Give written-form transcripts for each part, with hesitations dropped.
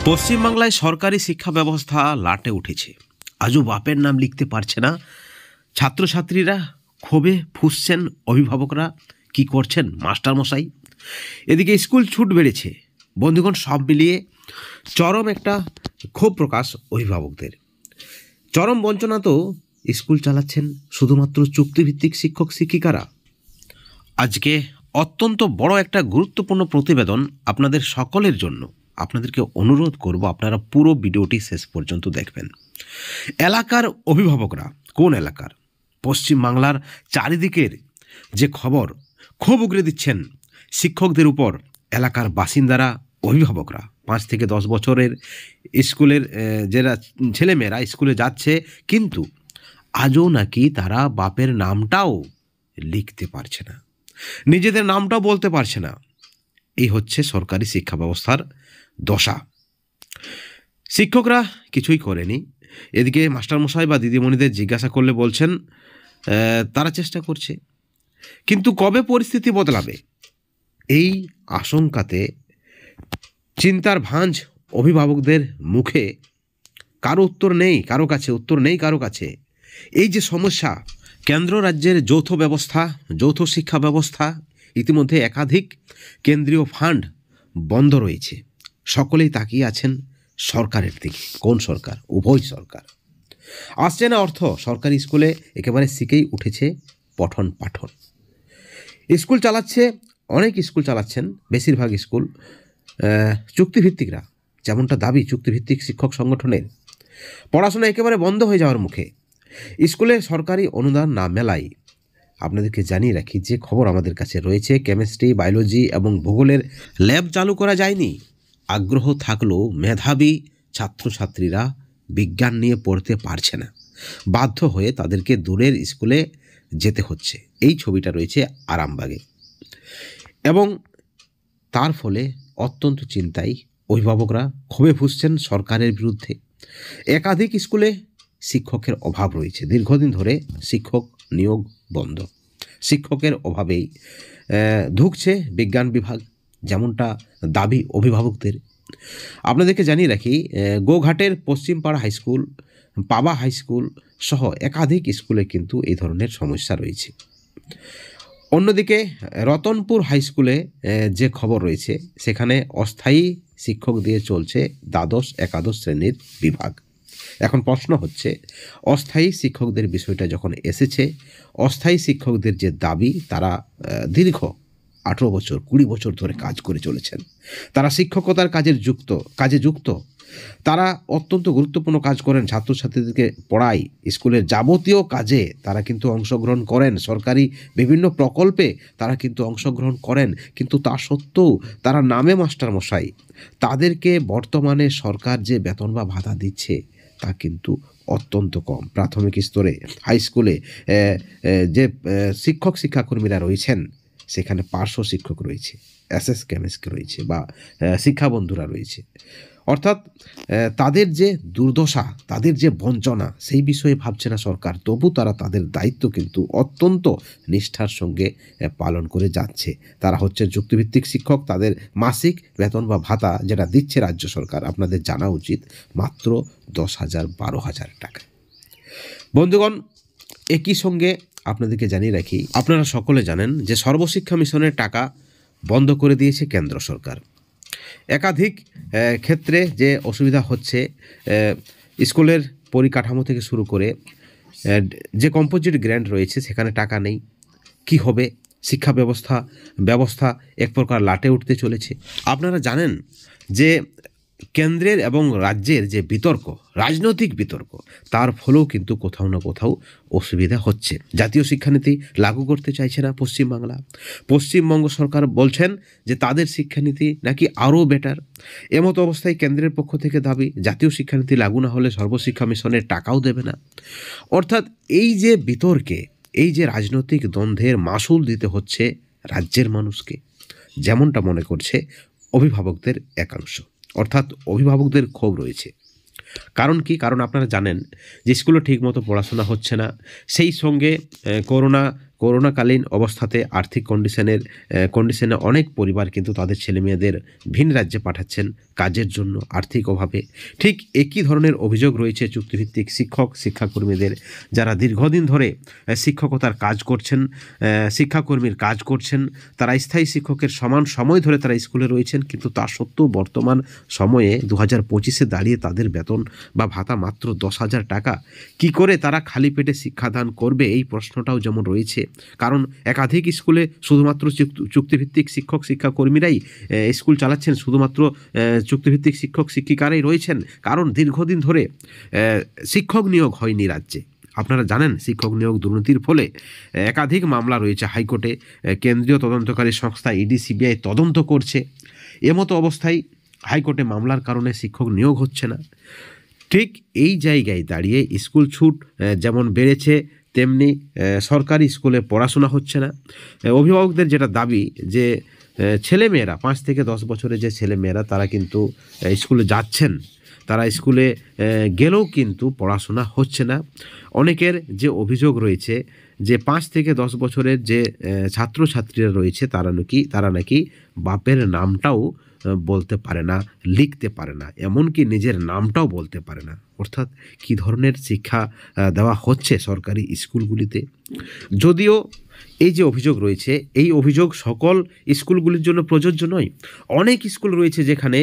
পশ্চিমবাংলায় সরকারি শিক্ষা ব্যবস্থা লাটে উঠেছে। আজও বাপের নাম লিখতে পারছে না ছাত্রছাত্রীরা, ক্ষোভে ফুঁসছেন অভিভাবকরা। কি করছেন মাস্টারমশাই? এদিকে স্কুল ছুট বেড়েছে। বন্ধুগণ, সব মিলিয়ে চরম একটা ক্ষোভ প্রকাশ অভিভাবকদের। চরম বঞ্চনা তো স্কুল চালাচ্ছেন শুধুমাত্র চুক্তিভিত্তিক শিক্ষক শিক্ষিকারা। আজকে অত্যন্ত বড় একটা গুরুত্বপূর্ণ প্রতিবেদন আপনাদের সকলের জন্য। আপনাদেরকে অনুরোধ করব আপনারা পুরো ভিডিওটি শেষ পর্যন্ত দেখবেন। এলাকার অভিভাবকরা, কোন এলাকার? পশ্চিমবাংলার চারিদিকের যে খবর, ক্ষোভ উগরে দিচ্ছেন শিক্ষকদের উপর এলাকার বাসিন্দারা, অভিভাবকরা। 5 থেকে 10 বছরের স্কুলের যারা ছেলেমেয়েরা স্কুলে যাচ্ছে, কিন্তু আজও নাকি তারা বাপের নামটাও লিখতে পারছে না, নিজেদের নামটাও বলতে পারছে না। এই হচ্ছে সরকারি শিক্ষা ব্যবস্থার দশা। শিক্ষকরা কিছুই করেনি। এদিকে মাস্টারমশাই বা দিদিমণিদের জিজ্ঞাসা করলে বলছেন তারা চেষ্টা করছে, কিন্তু কবে পরিস্থিতি বদলাবে এই আশঙ্কাতে চিন্তার ভাঁজ অভিভাবকদের মুখে। কারো উত্তর নেই, কারো কাছে। এই যে সমস্যা, কেন্দ্র রাজ্যের যৌথ ব্যবস্থা, যৌথ শিক্ষা ব্যবস্থা, ইতিমধ্যে একাধিক কেন্দ্রীয় ফান্ড বন্ধ রয়েছে। সকলেই তাকিয়ে আছেন সরকারের দিকে। কোন সরকার? উভয় সরকার। আসছে না অর্থ। সরকারি স্কুলে একেবারে শিখেই উঠেছে পঠন পাঠন। স্কুল চালাচ্ছে, অনেক স্কুল চালাচ্ছেন, বেশিরভাগ স্কুল চুক্তিভিত্তিকরা, যেমনটা দাবি চুক্তিভিত্তিক শিক্ষক সংগঠনের। পড়াশোনা একেবারে বন্ধ হয়ে যাওয়ার মুখে। স্কুলে সরকারি অনুদান না মেলায়, আপনাদেরকে জানিয়ে রাখি যে খবর আমাদের কাছে রয়েছে, কেমিস্ট্রি, বায়োলজি এবং ভূগোলের ল্যাব চালু করা যায়নি। আগ্রহ থাকলেও মেধাবী ছাত্রছাত্রীরা বিজ্ঞান নিয়ে পড়তে পারছে না, বাধ্য হয়ে তাদেরকে দূরের স্কুলে যেতে হচ্ছে। এই ছবিটা রয়েছে আরামবাগে, এবং তার ফলে অত্যন্ত চিন্তায় অভিভাবকরা, ক্ষোভে ফুঁসছেন সরকারের বিরুদ্ধে। একাধিক স্কুলে শিক্ষকের অভাব রয়েছে। দীর্ঘদিন ধরে শিক্ষক নিয়োগ বন্ধ। শিক্ষকের অভাবেই ধুঁকছে বিজ্ঞান বিভাগ, যেমনটা দাবি অভিভাবকদের। আপনাদেরকে জানিয়ে রাখি, গোঘাটের পশ্চিমপাড়া হাইস্কুল, পাবা হাইস্কুল সহ একাধিক স্কুলে কিন্তু এই ধরনের সমস্যা রয়েছে। অন্যদিকে রতনপুর হাইস্কুলে যে খবর রয়েছে, সেখানে অস্থায়ী শিক্ষক দিয়ে চলছে দ্বাদশ একাদশ শ্রেণীর বিভাগ। এখন প্রশ্ন হচ্ছে, অস্থায়ী শিক্ষকদের বিষয়টা যখন এসেছে, অস্থায়ী শিক্ষকদের যে দাবি, তারা দীর্ঘ 18 বছর 20 বছর ধরে কাজ করে চলেছেন। তারা শিক্ষকতার কাজে যুক্ত। তারা অত্যন্ত গুরুত্বপূর্ণ কাজ করেন, ছাত্রছাত্রীদেরকে পড়ায়, স্কুলের যাবতীয় কাজে তারা কিন্তু অংশগ্রহণ করেন। সরকারি বিভিন্ন প্রকল্পে তারা কিন্তু অংশগ্রহণ করেন, কিন্তু তা সত্ত্বেও তারা নামে মাস্টারমশাই। তাদেরকে বর্তমানে সরকার যে বেতন বা ভাতা দিচ্ছে তা কিন্তু অত্যন্ত কম। প্রাথমিক স্তরে, হাই স্কুলে যে শিক্ষাকর্মীরা রয়েছেন, সেখানে পার্শ্ব শিক্ষক রয়েছে, এসএস কেমিস্ট রয়েছে, বা শিক্ষা বন্ধুরা রয়েছে। অর্থাৎ তাদের যে দুর্দশা, তাদের যে বঞ্চনা, সেই বিষয়ে ভাবছে না সরকার। তবু তারা তাদের দায়িত্ব কিন্তু অত্যন্ত নিষ্ঠার সঙ্গে পালন করে যাচ্ছে। তারা হচ্ছে চুক্তিভিত্তিক শিক্ষক। তাদের মাসিক বেতন বা ভাতা যেটা দিচ্ছে রাজ্য সরকার, আপনাদের জানা উচিত, মাত্র 10,000 12,000 টাকা। বন্ধুগণ, একই সঙ্গে আপনাদেরকে জানিয়ে রাখি, আপনারা সকলে জানেন যে সর্বশিক্ষা মিশনের টাকা বন্ধ করে দিয়েছে কেন্দ্র সরকার। একাধিক ক্ষেত্রে যে অসুবিধা হচ্ছে, স্কুলের পরিকাঠামো থেকে শুরু করে যে কম্পোজিট গ্র্যান্ট রয়েছে, সেখানে টাকা নেই। কি হবে? শিক্ষা ব্যবস্থা এক প্রকার লাটে উঠতে চলেছে। আপনারা জানেন যে কেন্দ্রের এবং রাজ্যের যে রাজনৈতিক বিতর্ক, তার ফলেও কিন্তু কোথাও না কোথাও অসুবিধা হচ্ছে। জাতীয় শিক্ষানীতি লাগু করতে চাইছে না পশ্চিমবঙ্গ সরকার। বলছেন যে তাদের শিক্ষানীতি নাকি আরও বেটার। এমতো অবস্থায় কেন্দ্রের পক্ষ থেকে দাবি, জাতীয় শিক্ষানীতি লাগু না হলে সর্বশিক্ষা মিশনের টাকাও দেবে না। অর্থাৎ এই যে বিতর্কে, এই যে রাজনৈতিক দ্বন্দ্বের মাসুল দিতে হচ্ছে রাজ্যের মানুষকে, যেমনটা মনে করছে অভিভাবকদের একাংশ। অর্থাৎ অভিভাবকদের ক্ষোভ রয়েছে। কারণ কি? কারণ আপনারা জানেন যে স্কুলে ঠিকমতো পড়াশোনা হচ্ছে না। সেই সঙ্গে করোনা করোনাকালীন অবস্থাতে আর্থিক কন্ডিশনে অনেক পরিবার কিন্তু তাদের ছেলেমেয়েদের ভিন রাজ্যে পাঠাচ্ছেন কাজের জন্য আর্থিক অভাবে। ঠিক একই ধরনের অভিযোগ রয়েছে চুক্তিভিত্তিক শিক্ষাকর্মীদের, যারা দীর্ঘদিন ধরে শিক্ষকতার কাজ করছেন, শিক্ষাকর্মীর কাজ করছেন। তারা স্থায়ী শিক্ষকের সমান সময় ধরে তারা স্কুলে রয়েছেন, কিন্তু তা সত্ত্বেও বর্তমান সময়ে 2025-এ দাঁড়িয়ে তাদের বেতন বা ভাতা মাত্র 10,000 টাকা। কি করে তারা খালি পেটে শিক্ষাদান করবে, এই প্রশ্নটাও যেমন রয়েছে। কারণ একাধিক স্কুলে শুধুমাত্র চুক্তিভিত্তিক শিক্ষাকর্মীরাই স্কুল চালাচ্ছেন, শুধুমাত্র চুক্তিভিত্তিক শিক্ষিকারাই রয়েছেন, কারণ দীর্ঘদিন ধরে শিক্ষক নিয়োগ হয়নি রাজ্যে। আপনারা জানেন শিক্ষক নিয়োগ দুর্নীতির ফলে একাধিক মামলা রয়েছে হাইকোর্টে, কেন্দ্রীয় তদন্তকারী সংস্থা ইডি সিবিআই তদন্ত করছে। এমতো অবস্থায় হাইকোর্টে মামলার কারণে শিক্ষক নিয়োগ হচ্ছে না। ঠিক এই জায়গায় দাঁড়িয়ে স্কুল ছুট যেমন বেড়েছে, তেমনি সরকারি স্কুলে পড়াশোনা হচ্ছে না। অভিভাবকদের যেটা দাবি যে ছেলেমেয়েরা 5 থেকে 10 বছরের যে ছেলেমেয়েরা তারা কিন্তু স্কুলে যাচ্ছেন, তারা স্কুলে গেলেও কিন্তু পড়াশোনা হচ্ছে না। অনেকের যে অভিযোগ রয়েছে যে 5 থেকে 10 বছরের যে ছাত্রছাত্রীরা রয়েছে তারা নাকি বাপের নামটাও বলতে পারে না, লিখতে পারে না, এমনকি নিজের নামটাও বলতে পারে না। অর্থাৎ কী ধরনের শিক্ষা দেওয়া হচ্ছে সরকারি স্কুলগুলিতে। যদিও এই যে অভিযোগ রয়েছে, এই অভিযোগ সকল স্কুলগুলির জন্য প্রযোজ্য নয়। অনেক স্কুল রয়েছে যেখানে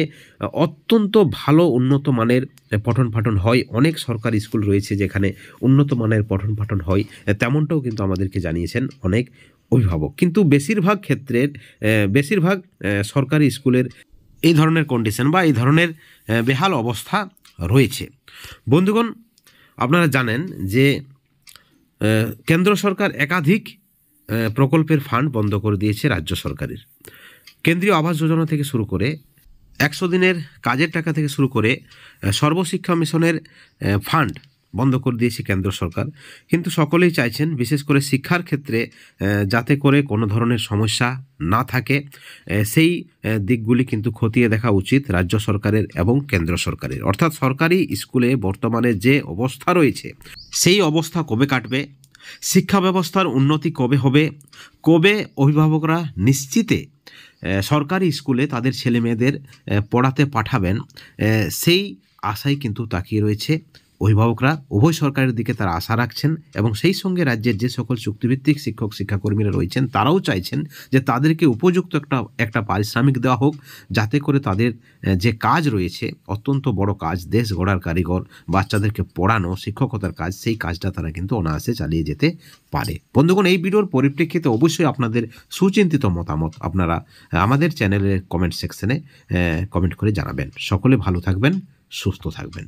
অত্যন্ত ভালো উন্নত মানের পঠন পাঠন হয়, অনেক সরকারি স্কুল রয়েছে যেখানে উন্নত মানের পঠন পাঠন হয়, তেমনটাও কিন্তু আমাদেরকে জানিয়েছেন অনেক অভিভাবক। কিন্তু বেশিরভাগ সরকারি স্কুলের এই ধরনের কন্ডিশন বা এই ধরনের বেহাল অবস্থা রয়েছে। বন্ধুগণ, আপনারা জানেন যে কেন্দ্র সরকার একাধিক প্রকল্পের ফান্ড বন্ধ করে দিয়েছে রাজ্য সরকারের। কেন্দ্রীয় আবাস যোজনা থেকে শুরু করে 100 দিনের কাজের টাকা থেকে শুরু করে সর্বশিক্ষা মিশনের ফান্ড বন্ধ করে দিয়েছে কেন্দ্র সরকার। কিন্তু সকলেই চাইছেন বিশেষ করে শিক্ষার ক্ষেত্রে যাতে করে কোনো ধরনের সমস্যা না থাকে, সেই দিকগুলি কিন্তু খতিয়ে দেখা উচিত রাজ্য সরকারের এবং কেন্দ্র সরকারের। অর্থাৎ সরকারি স্কুলে বর্তমানে যে অবস্থা রয়েছে সেই অবস্থা কবে কাটবে, শিক্ষা ব্যবস্থার উন্নতি কবে হবে, কবে অভিভাবকরা নিশ্চিতে সরকারি স্কুলে তাদের ছেলেমেয়েদের পড়াতে পাঠাবেন, সেই আশাই কিন্তু তাকিয়ে রয়েছে অভিভাবকরা। উভয় সরকারের দিকে তারা আশা রাখছেন এবং সেই সঙ্গে রাজ্যের যে সকল চুক্তিভিত্তিক শিক্ষাকর্মীরা রয়েছেন তারাও চাইছেন যে তাদেরকে উপযুক্ত একটা পারিশ্রমিক দেওয়া হোক, যাতে করে তাদের যে কাজ রয়েছে, অত্যন্ত বড় কাজ, দেশ গড়ার কারিগর, বাচ্চাদেরকে পড়ানো, শিক্ষকতার কাজ, সেই কাজটা তারা কিন্তু অনায়াসে চালিয়ে যেতে পারে। বন্ধুগণ, এই ভিডিওর পরিপ্রেক্ষিতে অবশ্যই আপনাদের সুচিন্তিত মতামত আপনারা আমাদের চ্যানেলের কমেন্ট সেকশনে কমেন্ট করে জানাবেন। সকলে ভালো থাকবেন, সুস্থ থাকবেন।